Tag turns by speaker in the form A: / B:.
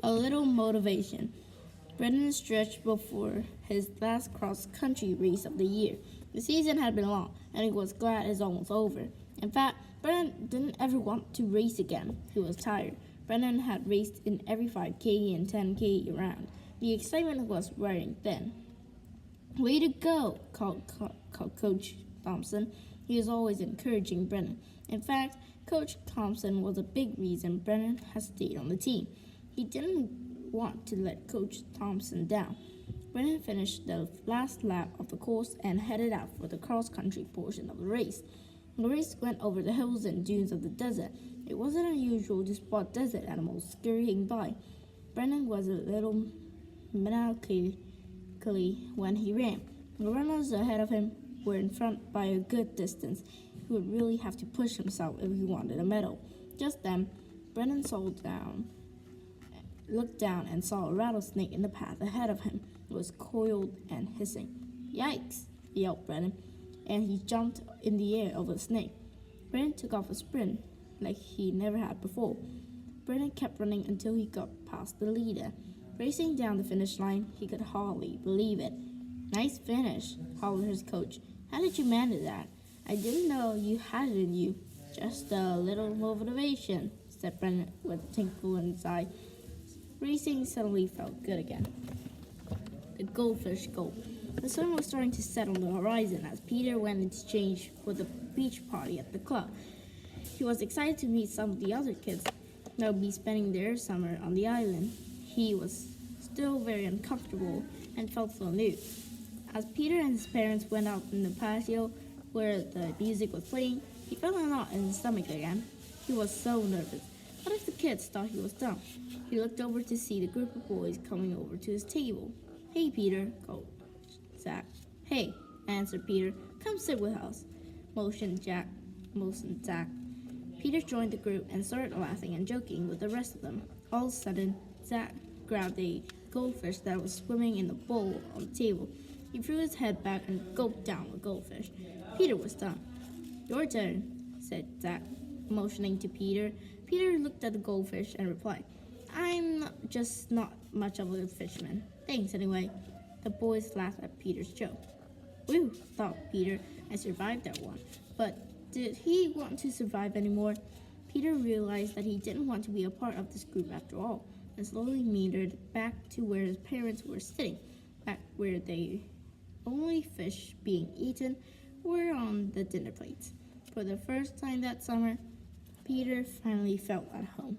A: A little motivation. Brendan stretched before his last cross-country race of the year. The season had been long, and he was glad it was almost over. In fact, Brendan didn't ever want to race again. He was tired. Brendan had raced in every 5K and 10K around. The excitement was wearing thin. "Way to go," called Coach Thompson. He was always encouraging Brendan. In fact, Coach Thompson was a big reason Brendan had stayed on the team. He didn't want to let Coach Thompson down. Brendan finished the last lap of the course and headed out for the cross-country portion of the race. The race went over the hills and dunes of the desert. It wasn't unusual to spot desert animals scurrying by. Brendan was a little melancholy when he ran. The runners ahead of him were in front by a good distance. He would really have to push himself if he wanted a medal. Just then, Brendan looked down and saw a rattlesnake in the path ahead of him. It was coiled and hissing. "Yikes!" yelled Brendan, and he jumped in the air over the snake. Brendan took off a sprint like he never had before. Brendan kept running until he got past the leader. Racing down the finish line, he could hardly believe it. "Nice finish," hollered his coach. "How did you manage that?" "I didn't know you had it in you. Just a little motivation," said Brendan with a twinkle in his eye. Racing suddenly felt good again. The goldfish goal. The sun was starting to set on the horizon as Peter went in to change for the beach party at the club. He was excited to meet some of the other kids that would be spending their summer on the island. He was still very uncomfortable and felt so new. As Peter and his parents went out in the patio where the music was playing, he felt a knot in his stomach again. He was so nervous. What if the kids thought he was dumb? He looked over to see the group of boys coming over to his table. "Hey, Peter," called Zach. "Hey," answered Peter. "Come sit with us," motioned Zach. Peter joined the group and started laughing and joking with the rest of them. All of a sudden, Zach grabbed a goldfish that was swimming in the bowl on the table. He threw his head back and gulped down the goldfish. Peter was done. "Your turn," said Zach, motioning to Peter. Peter looked at the goldfish and replied, "I'm just not much of a fisherman. Thanks anyway." The boys laughed at Peter's joke. "Whew," thought Peter, "I survived that one." But did he want to survive anymore? Peter realized that he didn't want to be a part of this group after all, and slowly meandered back to where his parents were sitting, back where the only fish being eaten were on the dinner plates. For the first time that summer, Peter finally felt at home.